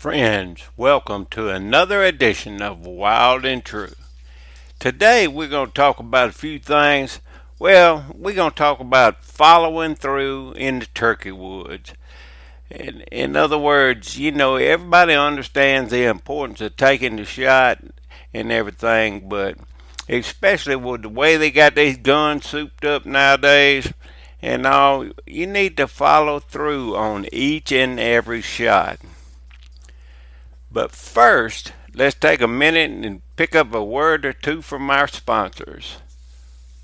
Friends, welcome to another edition of Wild and True. Today we're going to talk about a few things. Well, we're going to talk about following through in the turkey woods. In other words, everybody understands the importance of taking the shot and everything, but especially with the way they got these guns souped up nowadays and all, you need to follow through on each and every shot. But first, let's take a minute and pick up a word or two from our sponsors.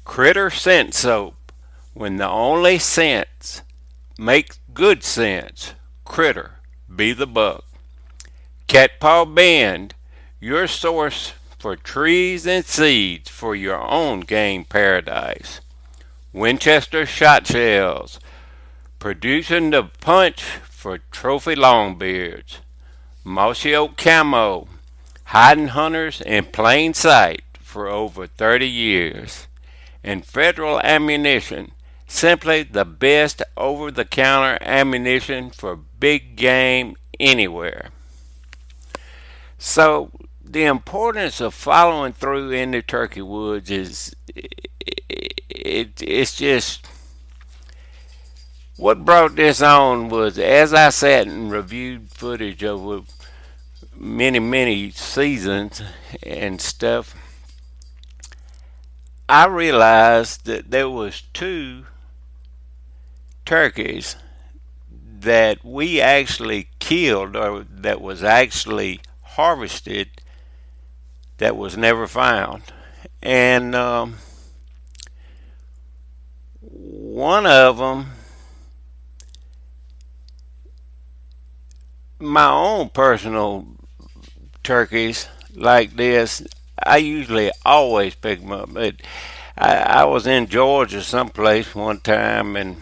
Critter Scent Soap. When the only scents make good sense. Critter, be the buck. Cat Paw Bend, your source for trees and seeds for your own game paradise. Winchester Shot Shells, producing the punch for trophy longbeards. Mossy Oak Camo, hiding hunters in plain sight for over 30 years. And Federal Ammunition, simply the best over-the-counter ammunition for big game anywhere. So, the importance of following through in the turkey woods it's just what brought this on was as I sat and reviewed footage over many seasons and stuff, I realized that there was two turkeys that we actually killed or that was actually harvested that was never found. And one of them, my own personal turkeys like this, I usually always pick them up. I was in Georgia someplace one time, and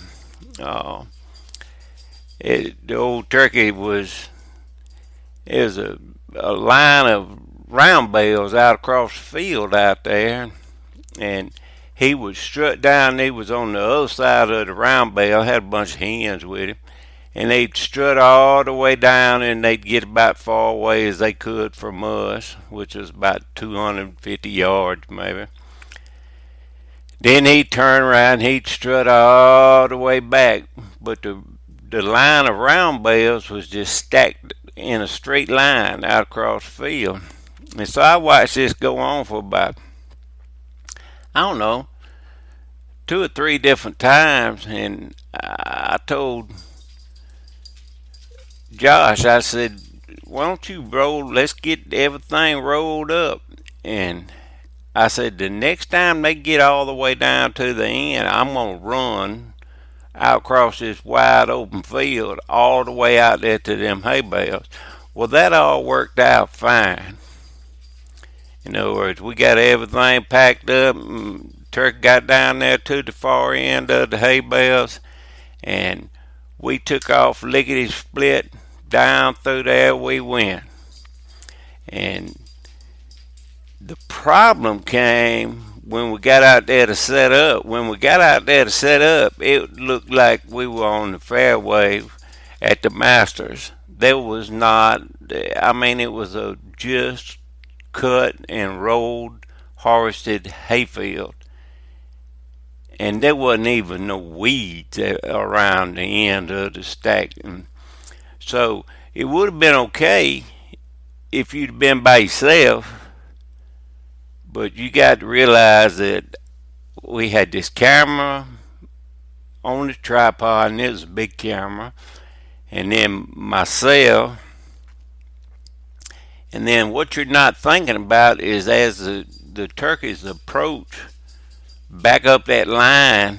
the old turkey it was a line of round bales out across the field out there, and he would strut down. He was on the other side of the round bale, had a bunch of hens with him, and they'd strut all the way down, and they'd get about far away as they could from us, which was about 250 yards maybe. Then he'd turn around, he'd strut all the way back, but the line of round bales was just stacked in a straight line out across the field. And so I watched this go on for about, I don't know, 2 or 3 different times, and I told Josh, I said, why don't you let's get everything rolled up. And I said, the next time they get all the way down to the end, I'm going to run out across this wide open field all the way out there to them hay bales. Well, that all worked out fine. In other words, we got everything packed up, and turkey got down there to the far end of the hay bales, and we took off lickety split. Down through there we went. And the problem came when we got out there to set up. When we got out there to set up, it looked like we were on the fairway at the Masters. There was not, it was a just cut and rolled, harvested hayfield. And there wasn't even no weeds around the end of the stack. So it would have been okay if you'd been by yourself, but you got to realize that we had this camera on the tripod, and it was a big camera, and then myself, and then what you're not thinking about is as the turkeys approach back up that line,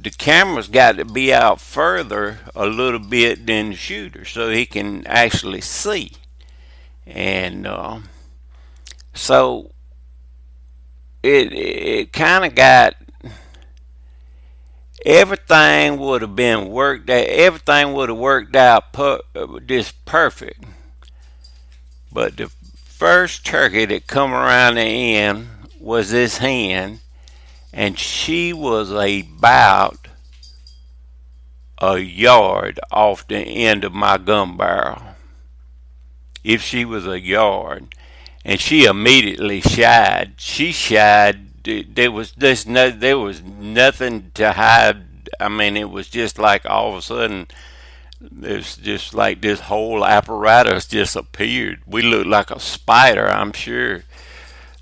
the camera's got to be out further a little bit than the shooter so he can actually see. And so it kind of got, everything would have been worked out, everything would have worked out just perfect. But the first turkey that come around the end was this hen, and she was about a yard off the end of my gun barrel. If she was a yard, and she immediately shied. She shied. There was this no, there was nothing to hide. I mean, it was just like all of a sudden, it's just like this whole apparatus just appeared. We looked like a spider, I'm sure,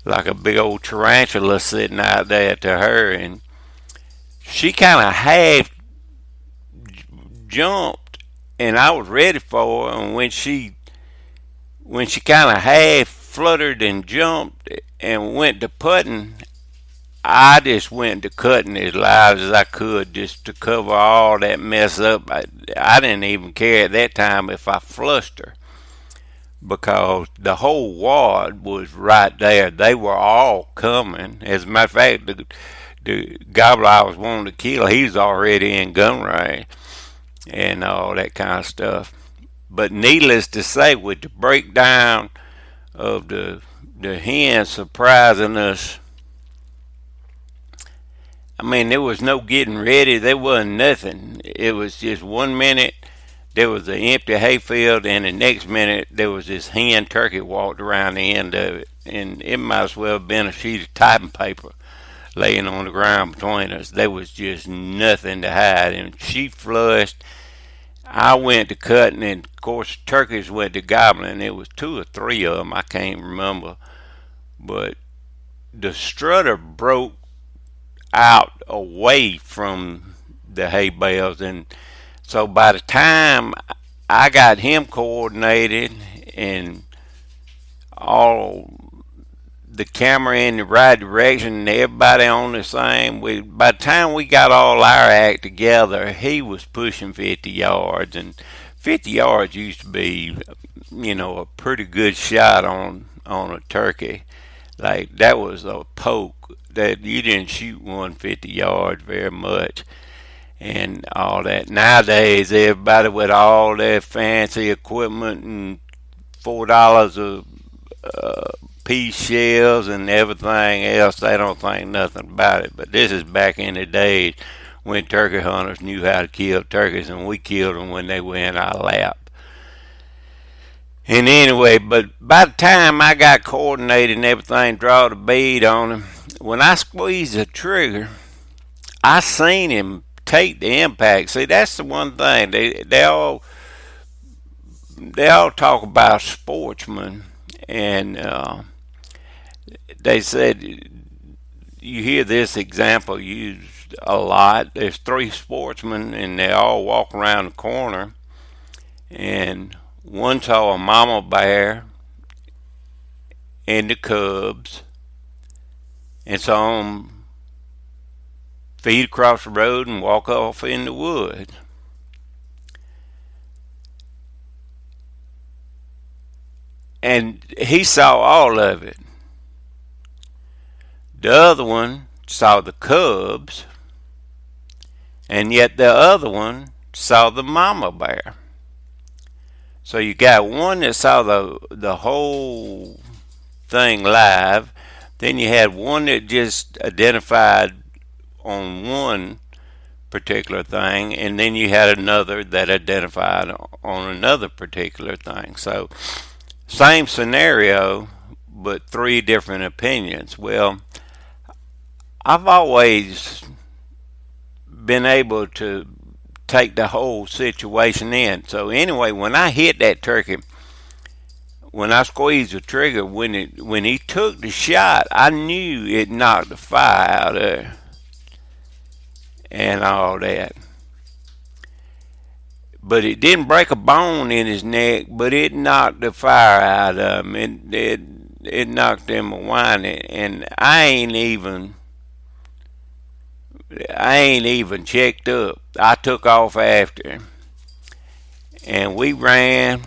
like a big old tarantula sitting out there to her, and she kind of half jumped, and I was ready for her. And when she kind of half fluttered and jumped and went to putting, I just went to cutting as loud as I could just to cover all that mess up. I didn't even care at that time if I flushed her because the whole ward was right there. They were all coming. As a matter of fact, the gobbler I was wanting to kill, he's already in gun range and all that kind of stuff. But needless to say, with the breakdown of the hen surprising us, I mean, there was no getting ready. There wasn't nothing. It was just 1 minute there was an empty hayfield, and the next minute there was this hen turkey walked around the end of it, and it might as well have been a sheet of typing paper laying on the ground between us. There was just nothing to hide, and she flushed. I went to cutting, and of course turkeys went to gobbling. It was 2 or 3 of them. I can't remember, but the strutter broke out away from the hay bales, and so by the time I got him coordinated and all the camera in the right direction and everybody on the same, by the time we got all our act together, he was pushing 50 yards, and 50 yards used to be, a pretty good shot on a turkey. Like, that was a poke that you didn't shoot 150 yards very much and all that. Nowadays, everybody with all their fancy equipment and $4 a piece shells and everything else, they don't think nothing about it. But this is back in the days when turkey hunters knew how to kill turkeys, and we killed them when they were in our lap. And anyway, but by the time I got coordinated and everything, draw the bead on him, when I squeezed the trigger, I seen him take the impact. See, that's the one thing. They all talk about sportsmen, and they said you hear this example used a lot. There's 3 sportsmen, and they all walk around the corner, and one saw a mama bear and the cubs, and saw them feed across the road and walk off in the woods. And he saw all of it. The other one saw the cubs, and yet the other one saw the mama bear. So you got one that saw the whole thing live. Then you had one that just identified on one particular thing, and then you had another that identified on another particular thing. So same scenario, but 3 different opinions. Well, I've always been able to take the whole situation in. So anyway, when I hit that turkey, when I squeezed the trigger, when he took the shot, I knew it knocked the fire out of there and all that. But it didn't break a bone in his neck, but it knocked the fire out of him. It knocked him a whining, and I ain't even checked up. I took off after him, and we ran.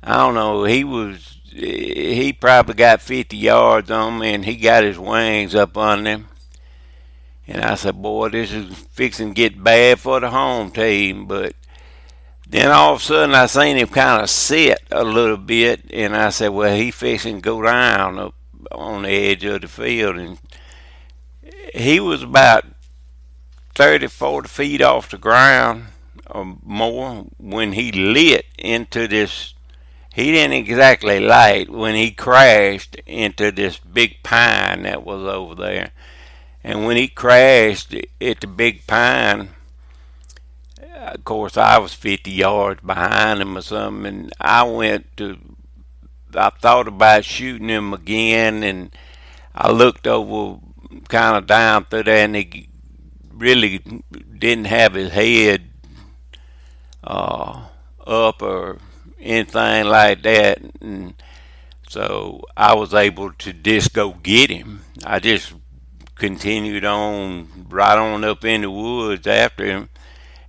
I don't know. He probably got 50 yards on me, and he got his wings up on him. And I said, boy, this is fixing to get bad for the home team. But then all of a sudden I seen him kind of sit a little bit, and I said, well, he fixing to go down up on the edge of the field. And he was about 30, 40 feet off the ground or more when he lit into this. He didn't exactly light when he crashed into this big pine that was over there. And when he crashed at the big pine, of course, I was 50 yards behind him or something, and I thought about shooting him again, and I looked over kind of down through there, and he really didn't have his head up or anything like that. And so I was able to just go get him. I just continued on right on up in the woods after him,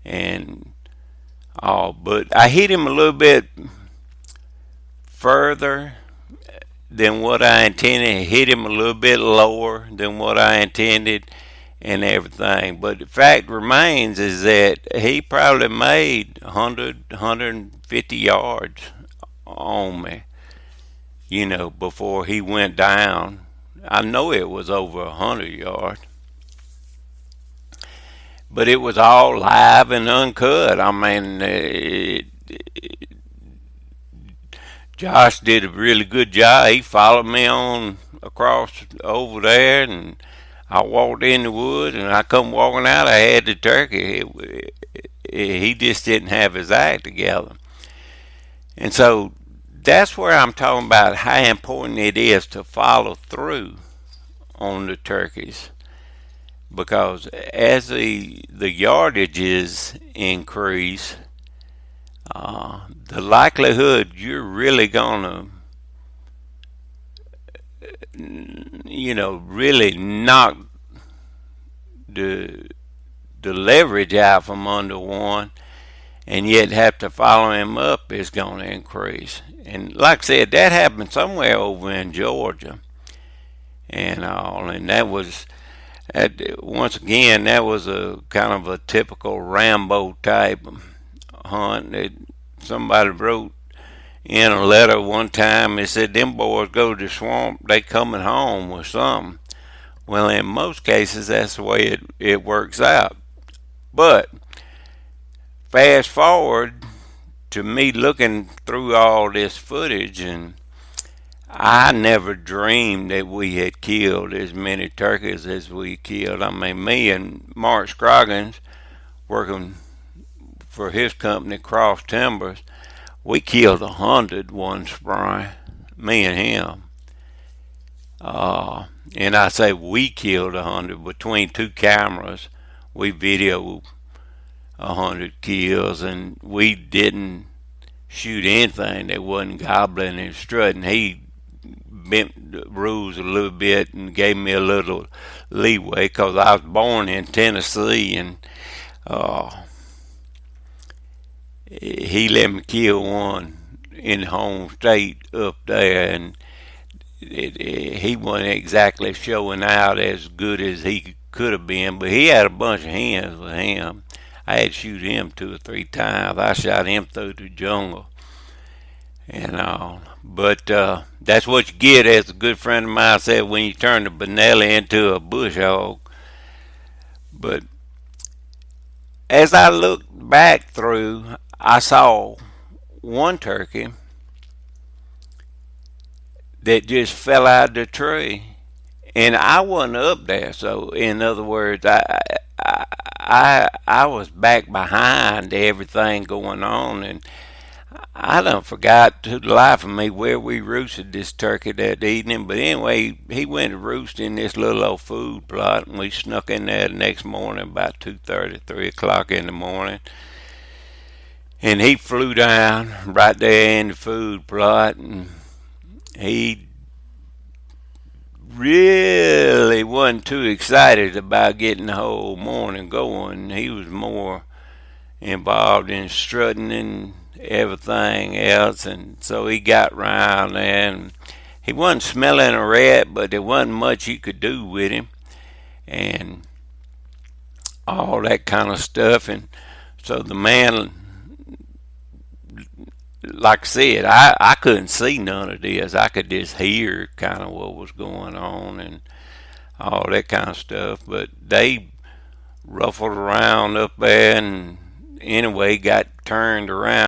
and but I hit him a little bit further than what I intended. Hit him a little bit lower than what I intended, and everything. But the fact remains is that he probably made 100, 150 yards on me, before he went down. I know it was over 100 yards. But it was all live and uncut. I mean, Josh did a really good job. He followed me on across over there, and I walked in the woods, and I come walking out. I had the turkey. He just didn't have his act together, and so that's where I'm talking about how important it is to follow through on the turkeys, because as the yardages increase, the likelihood you're really gonna really knock the leverage out from under one, and yet have to follow him up is going to increase. And like I said, that happened somewhere over in Georgia, and that was once again that was a kind of a typical Rambo type hunt. That somebody wrote in a letter one time. It said them boys go to the swamp, they coming home with something. Well, in most cases, that's the way it works out. But fast forward to me looking through all this footage, and I never dreamed that we had killed as many turkeys as we killed. I mean, me and Mark Scroggins, working for his company, Cross Timbers, we killed 100 one spring, me and him. And I say we killed 100 between two cameras. We videoed 100 kills, and we didn't shoot anything that wasn't gobbling and strutting. He bent the rules a little bit and gave me a little leeway because I was born in Tennessee, and he let me kill one in the home state up there, and he wasn't exactly showing out as good as he could have been, but he had a bunch of hens with him. I had to shoot him 2 or 3 times. I shot him through the jungle, and but that's what you get, as a good friend of mine said, when you turn the Benelli into a bush hog. But as I looked back through, I saw one turkey that just fell out of the tree, and I wasn't up there. So, in other words, I was back behind everything going on, and I done forgot to the life of me where we roosted this turkey that evening. But anyway, he went to roost in this little old food plot, and we snuck in there the next morning about 2:30, 3 o'clock in the morning. And he flew down right there in the food plot, and he really wasn't too excited about getting the whole morning going. He was more involved in strutting and everything else, and so he got round there, and he wasn't smelling a rat, but there wasn't much you could do with him, and all that kind of stuff. And so the man, like I said, I couldn't see none of this. I could just hear kind of what was going on and all that kind of stuff. But they ruffled around up there, and anyway got turned around.